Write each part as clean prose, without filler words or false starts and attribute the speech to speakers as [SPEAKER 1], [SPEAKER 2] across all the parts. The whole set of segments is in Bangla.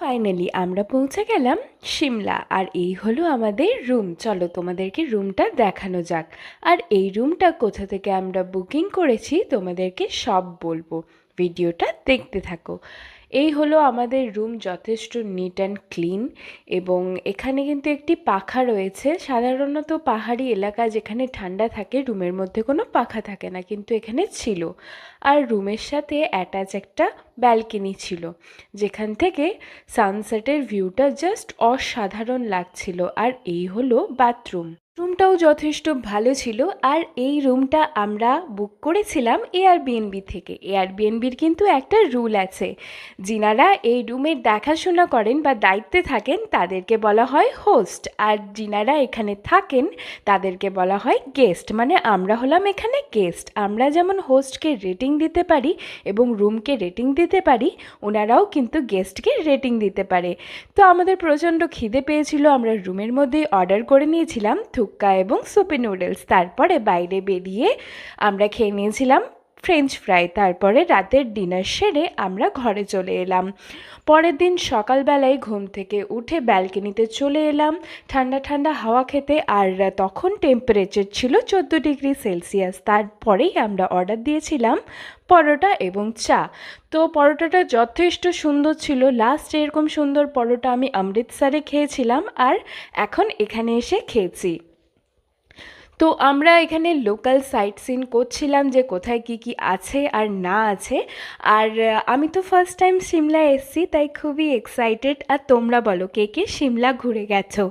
[SPEAKER 1] ফাইনালি আমরা পৌঁছে গেলাম সিমলা। আর এই হলো আমাদের রুম। চলো তোমাদেরকে রুমটা দেখানো যাক। আর এই রুমটা কোথা থেকে আমরা বুকিং করেছি তোমাদেরকে সব বলবো, ভিডিওটা দেখতে থাকো। এই হলো আমাদের রুম, যথেষ্ট নিট অ্যান্ড ক্লিন। এবং এখানে কিন্তু একটি পাখা রয়েছে। সাধারণত পাহাড়ি এলাকা যেখানে ঠান্ডা থাকে রুমের মধ্যে কোনো পাখা থাকে না, কিন্তু এখানে ছিল। আর রুমের সাথে অ্যাটাচ একটা ব্যালকনি ছিল, যেখান থেকে সানসেটের ভিউটা জাস্ট অসাধারণ লাগছিল। আর এই হলো বাথরুম। রুমটাও যথেষ্ট ভালো ছিল। আর এই রুমটা আমরা বুক করেছিলাম এয়ারবিএনবি থেকে। এয়ারবিএনবির কিন্তু একটা রুল আছে, যিনারা এই রুমের দেখাশোনা করেন বা দায়িত্বে থাকেন তাদেরকে বলা হয় হোস্ট, আর যিনারা এখানে থাকেন তাদেরকে বলা হয় গেস্ট। মানে আমরা হলাম এখানে গেস্ট। আমরা যেমন হোস্টকে রেটিং দিতে পারি এবং রুমকে রেটিং দিতে পারি, ওনারাও কিন্তু গেস্টকে রেটিং দিতে পারে। তো আমাদের প্রচণ্ড খিদে পেয়েছিল, আমরা রুমের মধ্যেই অর্ডার করে নিয়েছিলাম থুক্কা এবং সুপি নুডলস। তারপরে বাইরে বেরিয়ে আমরা খেয়ে নিয়েছিলাম ফ্রেঞ্চ ফ্রাই। তারপরে রাতের ডিনার সেরে আমরা ঘরে চলে এলাম। পরের দিন সকালবেলায় ঘুম থেকে উঠে ব্যালকনিতে চলে এলাম ঠান্ডা ঠান্ডা হাওয়া খেতে। আর তখন টেম্পারেচার ছিল 14 ডিগ্রি সেলসিয়াস। তারপরেই আমরা অর্ডার দিয়েছিলাম পরোটা এবং চা। তো পরোটাটা যথেষ্ট সুন্দর ছিল। লাস্ট এরকম সুন্দর পরোটা আমি অমৃতসরে খেয়েছিলাম, আর এখন এখানে এসে খেয়েছি। তো আমরা এখানে লোকাল সাইট সিন করছিলাম যে কোথায় কি কি আছে আর না আছে। আর আমি তো ফার্স্ট টাইম সিমলা এসেছি, তাই খুবই এক্সাইটেড। আর তোমরা বলো কে কে সিমলা ঘুরে গেছো?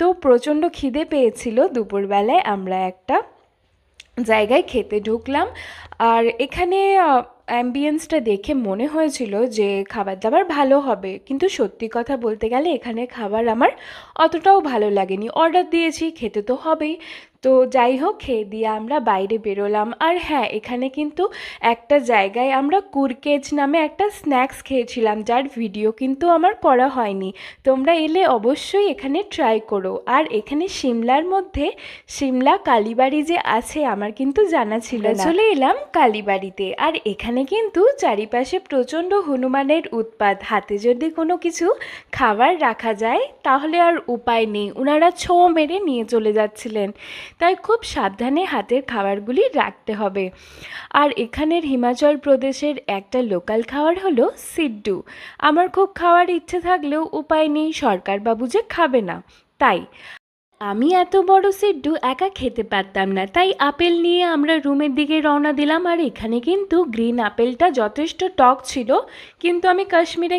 [SPEAKER 1] তো প্রচণ্ড খিদে পেয়েছিল। দুপুরবেলায় আমরা একটা জায়গায় খেতে ঢুকলাম। আর এখানে অ্যাম্বিয়েন্সটা দেখে মনে হয়েছিল যে খাবার দাবার ভালো হবে, কিন্তু সত্যি কথা বলতে গেলে এখানে খাবার আমার অতটাও ভালো লাগেনি। অর্ডার দিয়েছি, খেতে তো হবেই। তো যাই হোক, খেয়ে দিয়ে আমরা বাইরে বেরোলাম। আর হ্যাঁ, এখানে কিন্তু একটা জায়গায় আমরা কুরকেজ নামে একটা স্ন্যাক্স খেয়েছিলাম, যার ভিডিও কিন্তু আমার করা হয়নি। তোমরা এলে অবশ্যই এখানে ট্রাই করো। আর এখানে সিমলার মধ্যে সিমলা কালীবাড়ি যে আছে আমার কিন্তু জানা ছিল না। চলে এলাম কালীবাড়িতে। আর এখানে কিন্তু চারিপাশে প্রচণ্ড হনুমানের উৎপাত। হাতে যদি কোনো কিছু খাবার রাখা যায় তাহলে আর উপায় নেই, ওনারা ছোঁ মেরে নিয়ে চলে যাচ্ছিলেন। তাই খুব সাবধানে হাতের খাবারগুলি রাখতে হবে। আর এখানের হিমাচল প্রদেশের একটা লোকাল খাবার হলো সিড্ডু। আমার খুব খাওয়ার ইচ্ছে থাকলেও উপায় নেই, সরকারবাবু যে খাবে না, তাই আমি এত বড় সিড্ডু একা খেতে পারতাম না। তাই আপেল নিয়ে আমরা রুমের দিকে রওনা দিলাম। আর এখানে কিন্তু গ্রিন আপেলটা যথেষ্ট টক ছিল, কিন্তু আমি কাশ্মীরে